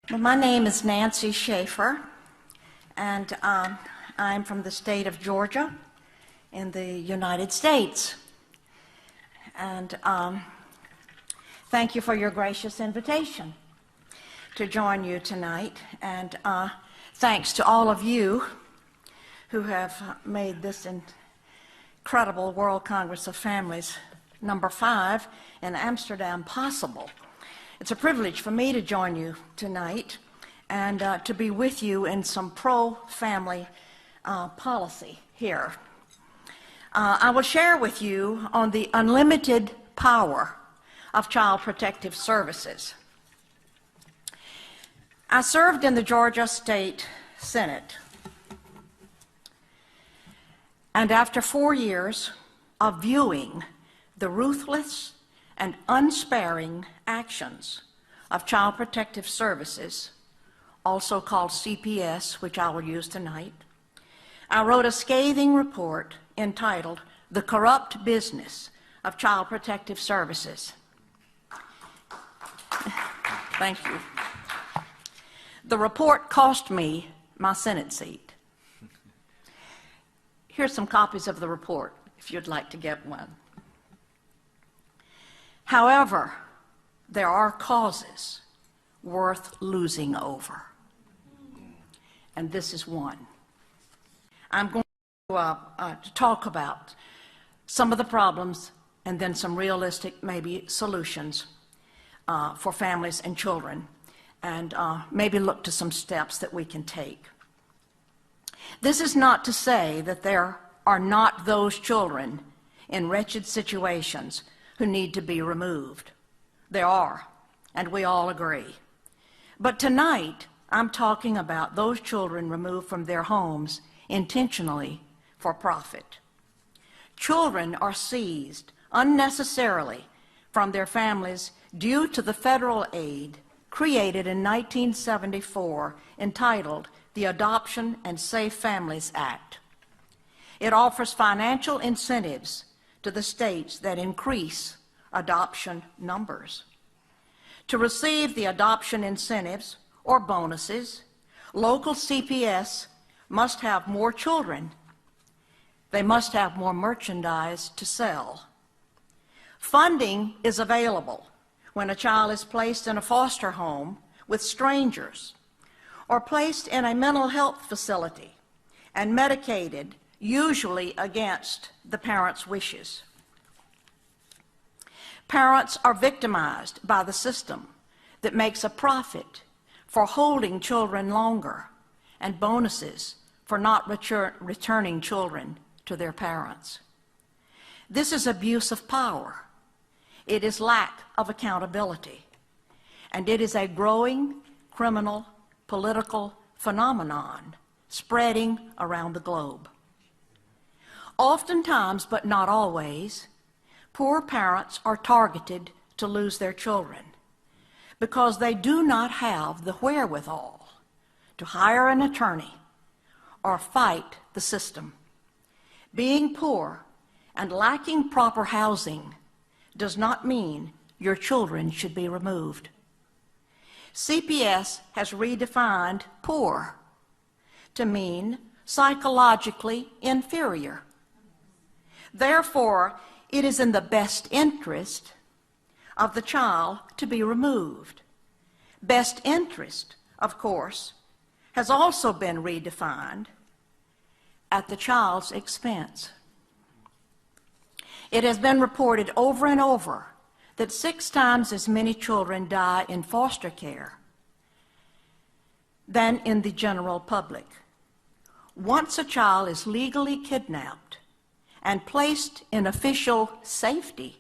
Well, my name is Nancy Schaefer, and I'm from the state of Georgia in the United States. And thank you for your gracious invitation to join you tonight. And thanks to all of you who have made this incredible World Congress of Families number 5 in Amsterdam possible. It's a privilege for me to join you tonight and to be with you in some pro-family policy here. I will share with you on the unlimited power of Child Protective Services. I served in the Georgia State Senate, and after 4 years of viewing the ruthless and unsparing actions of Child Protective Services, also called CPS, which I will use tonight, I wrote a scathing report entitled "The Corrupt Business of Child Protective Services." Thank you. The report cost me my Senate seat. Here's some copies of the report, if you'd like to get one. However, there are causes worth losing over, and this is one. I'm going to talk about some of the problems and then some realistic, maybe, solutions for families and children, and maybe look to some steps that we can take. This is not to say that there are not those children in wretched situations who need to be removed. There are, and we all agree. But tonight, I'm talking about those children removed from their homes intentionally for profit. Children are seized unnecessarily from their families due to the federal aid created in 1974 entitled the Adoption and Safe Families Act. It offers financial incentives to the states that increase adoption numbers. To receive the adoption incentives or bonuses, local CPS must have more children. They must have more merchandise to sell. Funding is available when a child is placed in a foster home with strangers or placed in a mental health facility and medicated, usually against the parents' wishes. Parents are victimized by the system that makes a profit for holding children longer and bonuses for not returning children to their parents. This is abuse of power. It is lack of accountability, and it is a growing criminal political phenomenon spreading around the globe. Oftentimes, but not always, poor parents are targeted to lose their children because they do not have the wherewithal to hire an attorney or fight the system. Being poor and lacking proper housing does not mean your children should be removed. CPS has redefined poor to mean psychologically inferior. Therefore, it is in the best interest of the child to be removed. Best interest, of course, has also been redefined at the child's expense. It has been reported over and over that 6 times as many children die in foster care than in the general public. Once a child is legally kidnapped and placed in official safety,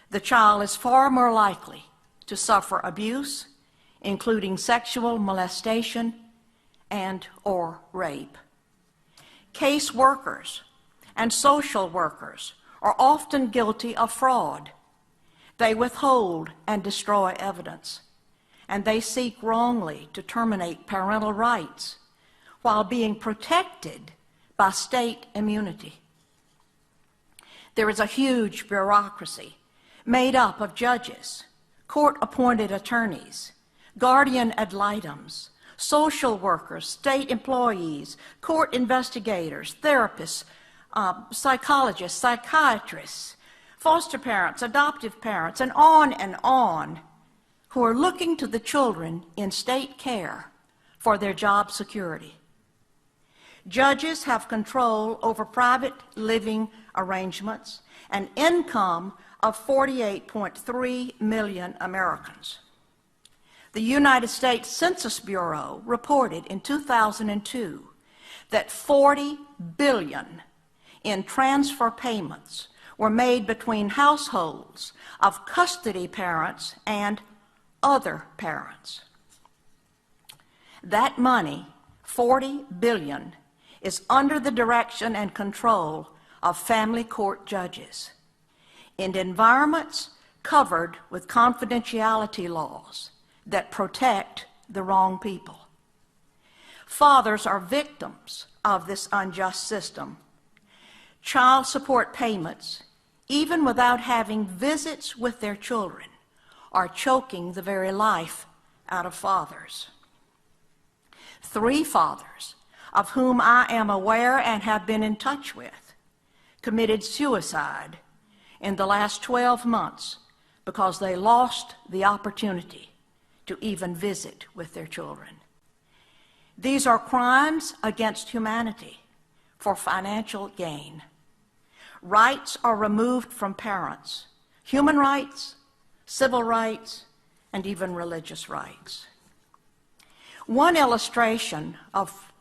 the child is far more likely to suffer abuse, including sexual molestation and/or rape. Case workers and social workers are often guilty of fraud. They withhold and destroy evidence, and they seek wrongly to terminate parental rights while being protected by state immunity. There is a huge bureaucracy made up of judges, court-appointed attorneys, guardian ad litems, social workers, state employees, court investigators, therapists, psychologists, psychiatrists, foster parents, adoptive parents, and on, who are looking to the children in state care for their job security. Judges have control over private living arrangements and income of 48.3 million Americans. The United States Census Bureau reported in 2002 that $40 billion in transfer payments were made between households of custody parents and other parents. That money, $40 billion, is under the direction and control of family court judges in environments covered with confidentiality laws that protect the wrong people. Fathers are victims of this unjust system. Child support payments, even without having visits with their children, are choking the very life out of fathers. 3 fathers, of whom I am aware and have been in touch with, committed suicide in the last 12 months because they lost the opportunity to even visit with their children. These are crimes against humanity for financial gain. Rights are removed from parents, human rights, civil rights, and even religious rights. One illustration of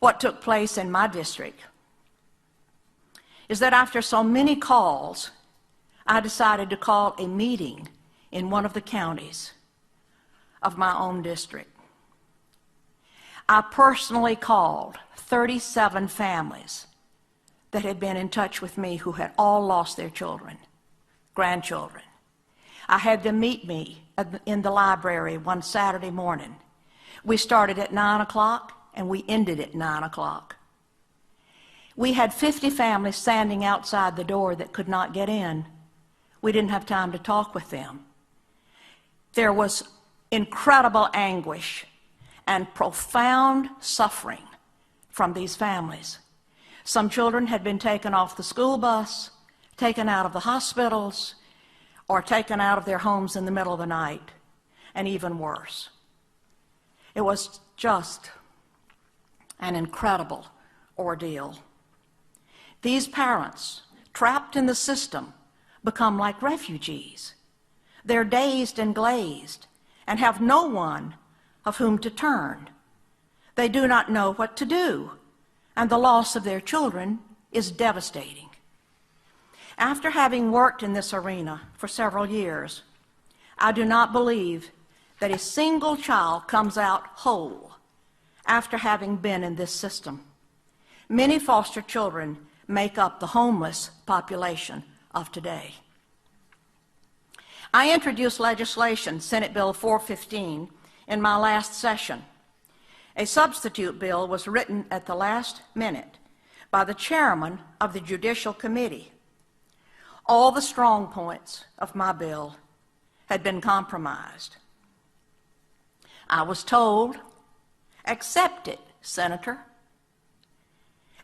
what took place in my district is that after so many calls, I decided to call a meeting in one of the counties of my own district. I personally called 37 families that had been in touch with me who had all lost their children, grandchildren. I had them meet me in the library one Saturday morning. We started at 9 o'clock and we ended at 9 o'clock. We had 50 families standing outside the door that could not get in. We didn't have time to talk with them. There was incredible anguish and profound suffering from these families. Some children had been taken off the school bus, taken out of the hospitals, or taken out of their homes in the middle of the night, and even worse. It was just an incredible ordeal. These parents, trapped in the system, become like refugees. They're dazed and glazed and have no one of whom to turn. They do not know what to do, and the loss of their children is devastating. After having worked in this arena for several years, I do not believe that a single child comes out whole after having been in this system. Many foster children make up the homeless population of today. I introduced legislation, Senate Bill 415, in my last session. A substitute bill was written at the last minute by the chairman of the Judicial Committee. All the strong points of my bill had been compromised. I was told, accept it, Senator.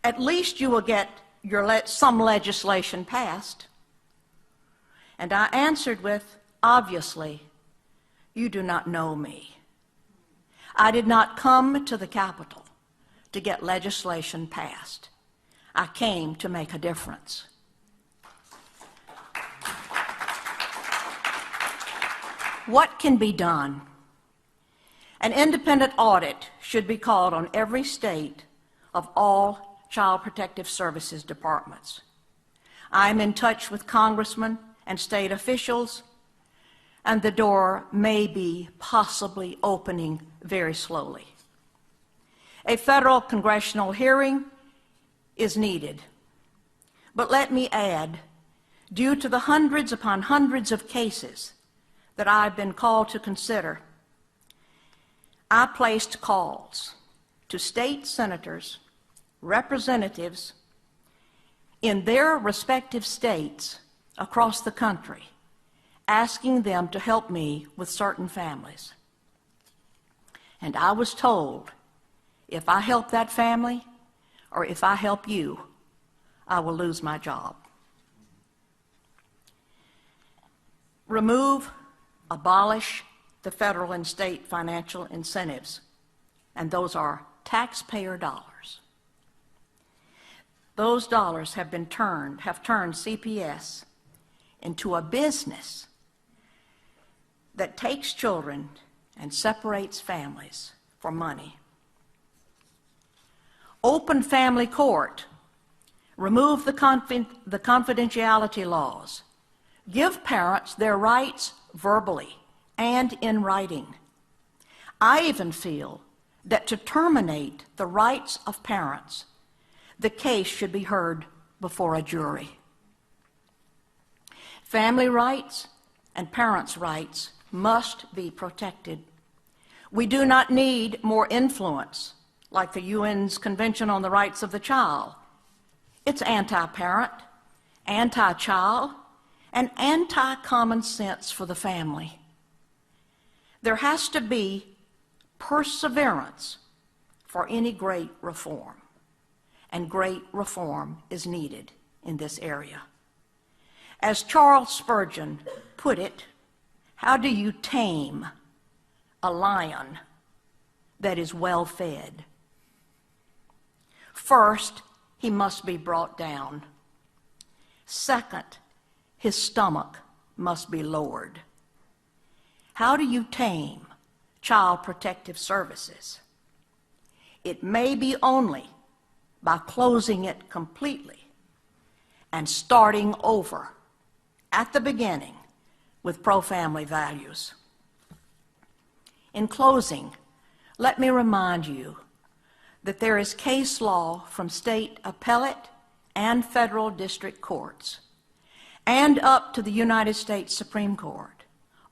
At least you will get some legislation passed. And I answered with, obviously, you do not know me. I did not come to the Capitol to get legislation passed. I came to make a difference. What can be done? An independent audit should be called on every state of all Child Protective Services departments. I am in touch with congressmen and state officials, and the door may be possibly opening very slowly. A federal congressional hearing is needed. But let me add, due to the hundreds upon hundreds of cases that I've been called to consider, I placed calls to state senators, representatives in their respective states across the country, asking them to help me with certain families. And I was told, if I help that family, or if I help you, I will lose my job. Remove, abolish the federal and state financial incentives, and those are taxpayer dollars. Those dollars have turned CPS into a business that takes children and separates families for money. Open family court. Remove the confidentiality laws. Give parents their rights verbally and in writing. I even feel that to terminate the rights of parents, the case should be heard before a jury. Family rights and parents' rights must be protected. We do not need more influence like the UN's Convention on the Rights of the Child. It's anti-parent, anti-child, and anti-common sense for the family. There has to be perseverance for any great reform, and great reform is needed in this area. As Charles Spurgeon put it, how do you tame a lion that is well fed? First, he must be brought down. Second, his stomach must be lowered. How do you tame Child Protective Services? It may be only by closing it completely and starting over at the beginning with pro-family values. In closing, let me remind you that there is case law from state appellate and federal district courts and up to the United States Supreme Court,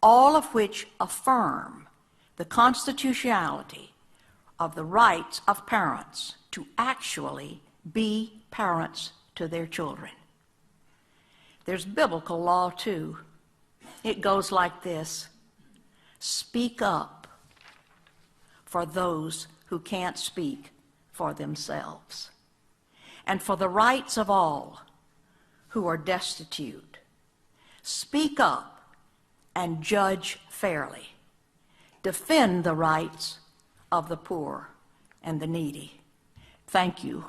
all of which affirm the constitutionality of the rights of parents to actually be parents to their children. There's biblical law too. It goes like this: speak up for those who can't speak for themselves, and for the rights of all who are destitute. Speak up and judge fairly. Defend the rights of the poor and the needy. Thank you